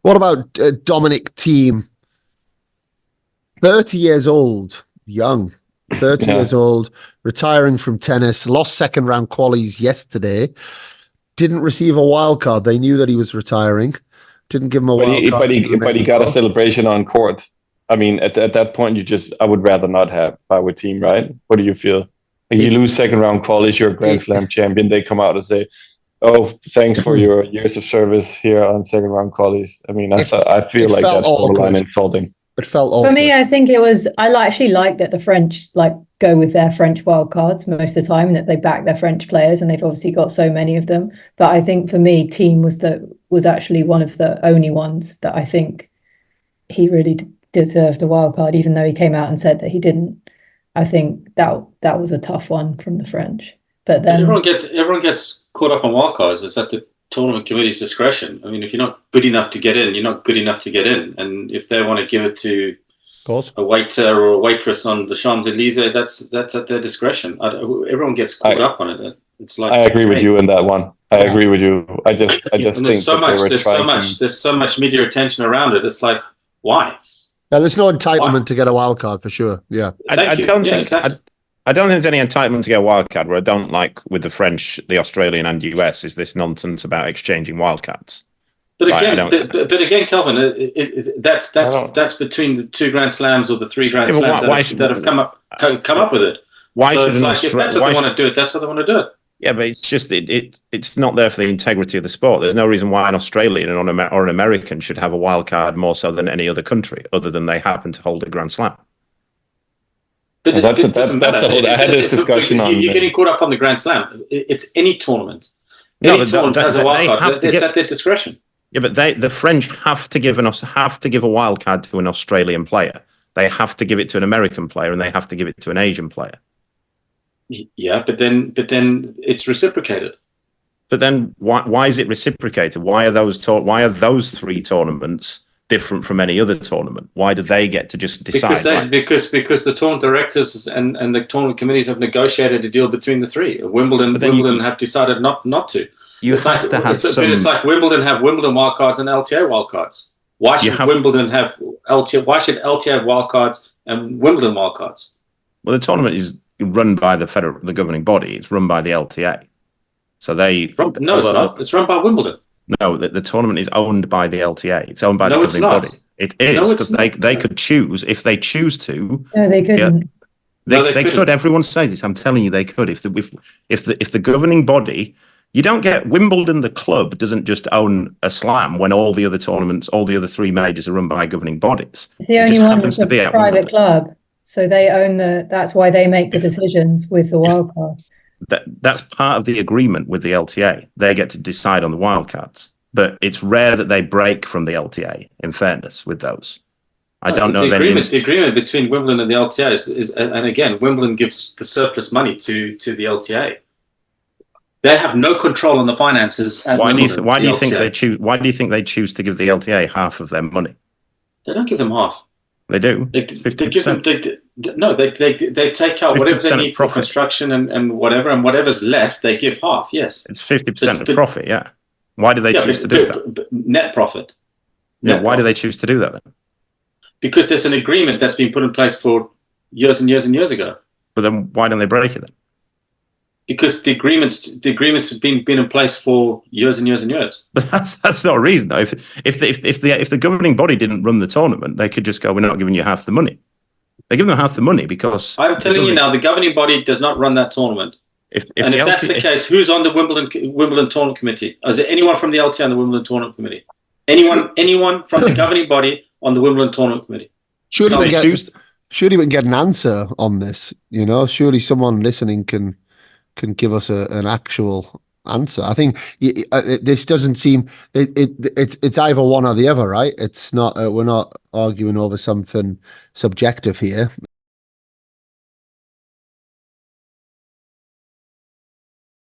What about Dominic Thiem? 30 years old, young, 30 years old, retiring from tennis, lost second round qualies yesterday, didn't receive a wild card. They knew that he was retiring, didn't give him a wild card. But he got a celebration on court. I mean, at that point, I would rather not have if I were Thiem, right? What do you feel? You lose second round qualies, you're a Grand Slam champion. They come out and say, "Oh, thanks for your years of service here on second round qualies." I mean, I feel like that's borderline insulting. It felt awkward. For me, I think it was. I actually like that the French go with their French wildcards most of the time, and that they back their French players, and they've obviously got so many of them. But I think for me, Thiem was actually one of the only ones that I think he really deserved a wildcard, even though he came out and said that he didn't. I think that was a tough one from the French. But then everyone gets caught up on wildcards. It's at the tournament committee's discretion. I mean, if you're not good enough to get in, you're not good enough to get in. And if they want to give it to a waiter or a waitress on the Champs-Élysées, that's at their discretion. Everyone gets caught up on it. It's like I agree with you in that one. I agree with you. I just think there's so much media attention around it. It's like, why? Yeah, there's no entitlement to get a wild card for sure. Yeah, I don't think there's any entitlement to get a wild card. Where I don't like with the French, the Australian, and US is this nonsense about exchanging wild cards. But again, Kelvin, that's between the 2 Grand Slams or the 3 Grand Slams that have come up with it. Why so it's like if that's what they want to do it, that's what they want to do it. Yeah, but it's just it's not there for the integrity of the sport. There's no reason why an Australian or an American should have a wild card more so than any other country, other than they happen to hold a Grand Slam. But it doesn't matter. I had this discussion on. You're getting caught up on the Grand Slam. It's any tournament. Any tournament has a wild card. It's at their discretion. Yeah, but the French have to give a wild card to an Australian player. They have to give it to an American player, and they have to give it to an Asian player. Yeah, but then it's reciprocated. But then why is it reciprocated? Why are those 3 tournaments different from any other tournament? Why do they get to just decide? Because the tournament directors and the tournament committees have negotiated a deal between the 3. Wimbledon have decided not to. It's like Wimbledon have Wimbledon wildcards and LTA wildcards. Why should Wimbledon have LTA? Why should LTA have wildcards and Wimbledon wildcards? Well, the tournament is run by the governing body. It's run by the LTA. So it's not. It's run by Wimbledon. No, the tournament is owned by the LTA. It's owned by the governing body. It is, because they could choose if they choose to. No, they couldn't. They could. Everyone says this. I'm telling you, they could. If the governing body, you don't get Wimbledon. The club doesn't just own a slam when all the other tournaments, all the other 3 majors are run by governing bodies. It's the only one that's a private club. So they own that's why they make the decisions with the wildcard. That's part of the agreement with the LTA. They get to decide on the wildcards. But it's rare that they break from the LTA, in fairness, with those. I don't know of any. The agreement between Wimbledon and the LTA is and again, Wimbledon gives the surplus money to the LTA. They have no control on the finances. Why do you think they choose to give the LTA half of their money? They don't give them half. They do. They give them. They take out whatever they need for construction and whatever, and whatever's left, they give half. Yes, it's 50% of profit. Yeah. Why do they choose to do that? Net profit. Why do they choose to do that then? Because there's an agreement that's been put in place for years and years and years ago. But then why don't they break it then? Because the agreements have been in place for years and years and years. But that's not a reason though. If the governing body didn't run the tournament, they could just go, "We're not giving you half the money." They give them half the money because I'm telling you now, the governing body does not run that tournament. If that's the case, who's on the Wimbledon tournament committee? Is there anyone from the LTA on the Wimbledon tournament committee? Anyone from the governing body on the Wimbledon tournament committee? Surely we can get an answer on this. Surely someone listening can give us an actual answer. I think this doesn't seem it's either one or the other, right? It's not. We're not arguing over something subjective here.